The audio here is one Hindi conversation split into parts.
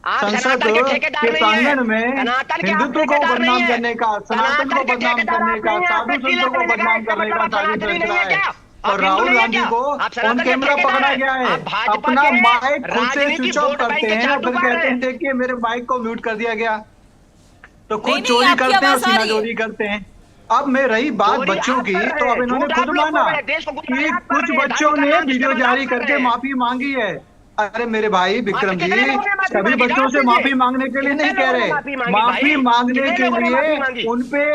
आप संसद सनातन के ठेकेदार के नहीं है, प्रांगण में सनातन के आप हिंदुत्व को ठेकेदार नहीं बदनाम है, करने का, सनातन को बदनाम करने का, साधु संतों को बदनाम करने का साजिश रच रहा है। और राहुल गांधी को ऑन कैमरा पकड़ा गया है, अपना माइक खुद से स्विच ऑफ करते हैं और फिर कहते हैं देखिए मेरे माइक को म्यूट कर दिया गया। तो नहीं खुद नहीं, चोरी आपकी करते हैं और आवाज आ रही है। सीनाजोरी करते हैं। अब मैं रही बात बच्चों की, तो अब इन्होंने खुद माना कि कुछ बच्चों ने वीडियो जारी करके माफी मांगी है। अरे मेरे भाई विक्रम जी, सभी बच्चों से माफी मांगने के लिए नहीं कह रहे, माफी मांगने के लिए उनपे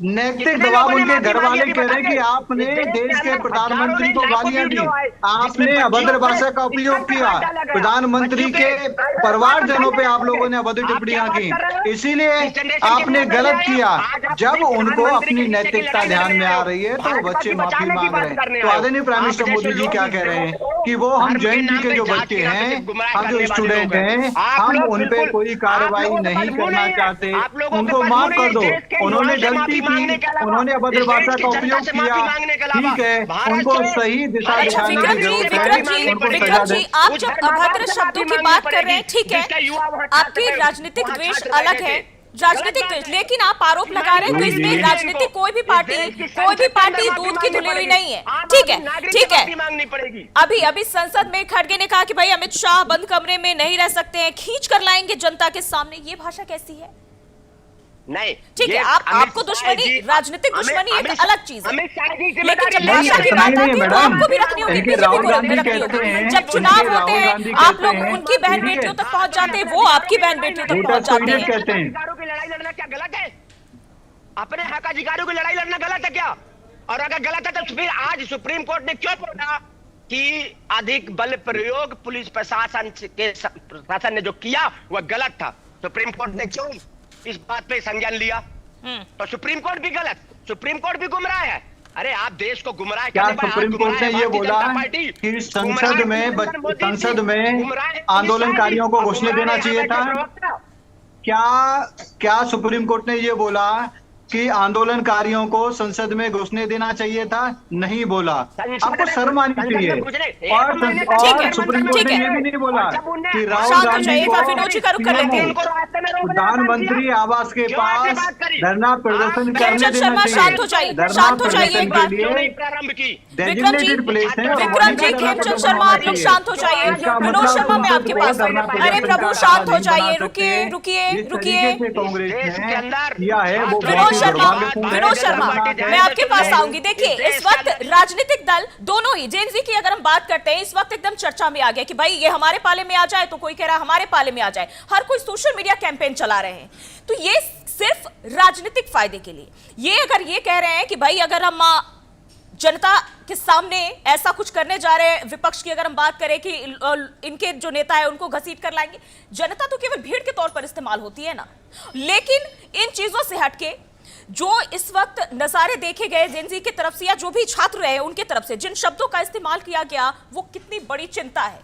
नैतिक दबाव, उनके घर वाले कह रहे हैं कि आपने देश के प्रधानमंत्री को गालियां दी, आपने अभद्र भाषा का उपयोग किया, प्रधानमंत्री के परिवारजनों पे आप लोगों ने अभद्र टिप्पणियां की, इसीलिए आपने गलत किया। जब उनको अपनी नैतिकता ध्यान में आ रही है तो वो बच्चे माफी मांग रहे हैं। तो आदरणीय प्राइम मिनिस्टर मोदी जी क्या कह रहे हैं कि वो हम जैन के जो बच्चे हैं, हम जो स्टूडेंट हैं, हम उन पे कोई कार्रवाई नहीं करना चाहते, उनको माफ कर दो। उन्होंने गलती की, उन्होंने अभद्र भाषा का उपयोग किया, ठीक है, उनको सही दिशा अच्छा दिखाने विक्रम की जी, जरूरत विक्रम है, जी, उनको विक्रम सजा जी, दें। आप जब अभद्र शब्दों की बात कर रहे हैं, ठीक है, आपकी राजनीतिक द्वेष अलग है, राजनीतिक द्वेष, लेकिन आप आरोप लगा रहे हैं तो इसमें राजनीतिक कोई भी पार्टी दूध की धुली हुई नहीं है। ठीक है, ठीक है। अभी संसद में खड़गे ने कहा कि भाई अमित शाह बंद कमरे में नहीं रह सकते हैं, खींच कर लाएंगे जनता के सामने। ये भाषा कैसी है? नहीं, ठीक है, आपको दुश्मनी, राजनीतिक दुश्मनी एक अलग चीज है, लेकिन जब भाषा की बात आती है तो आपको भी रखनी होगी, बीजेपी को रखनी होगी। जब चुनाव होते हैं आप लोग उनकी बहन बेटियों तक पहुंच जाते हैं, वो आपकी बहन बेटियों तक पहुंच जाते हैं। कहते हैं की लड़ाई लड़ना क्या गलत है? अपने हक अधिकारियों की लड़ाई लड़ना गलत है क्या? और अगर गलत है तो फिर आज सुप्रीम कोर्ट ने क्यों बोला कि अधिक बल प्रयोग पुलिस प्रशासन ने जो किया वह गलत था? सुप्रीम कोर्ट ने क्यों इस बात पे संज्ञान लिया? तो सुप्रीम कोर्ट भी गलत, सुप्रीम कोर्ट भी गुमराह है। अरे आप देश को गुमराह क्या करने सुप्रीम कोर्ट ने ये बोला कि संसद में आंदोलनकारियों को घुसने देना चाहिए था? क्या सुप्रीम कोर्ट ने ये बोला कि आंदोलनकारियों को संसद में घुसने देना चाहिए था? नहीं बोला। आपको शर्म आनी चाहिए। और सुप्रीम कोर्ट ने ये भी नहीं बोला कि राहुल गांधी को प्रधानमंत्री आवास के पास धरना प्रदर्शन करने देना शांत हो जाइए, शांत हो जाइए एक बार। डेजिग्नेटेड प्लेस है। विक्रम जी, खेमचंद शर्मा, आप लोग शांत हो जाइए। विनोद शर्मा मैं आपके पास, अरे प्रभु शांत हो जाइए, रुकिए रुकिए रुकिए। कांग्रेस ने किया है वो विनोद शर्मा मैं आपके पास आऊंगी। देखिए इस वक्त राजनीतिक दल दोनों ही, जेनजी की अगर हम बात करते हैं, इस वक्त एकदम चर्चा में आ गया कि भाई ये हमारे पाले में आ जाए, तो कोई कह रहा है हमारे पाले में आ जाए, हर कोई सोशल मीडिया कैंपेन चला रहे हैं। तो ये सिर्फ राजनीतिक फायदे के लिए, ये अगर ये कह रहे हैं कि भाई अगर हम जनता के सामने ऐसा कुछ करने जा रहे हैं, विपक्ष की अगर हम बात करें कि इनके जो नेता है उनको घसीट कर लाएंगे, जनता तो केवल भीड़ के तौर पर इस्तेमाल होती है ना। लेकिन इन चीजों से हटके जो इस वक्त नजारे देखे गए जेनजी की तरफ से या जो भी छात्र रहे उनके तरफ से, जिन शब्दों का इस्तेमाल किया गया, वो कितनी बड़ी चिंता है।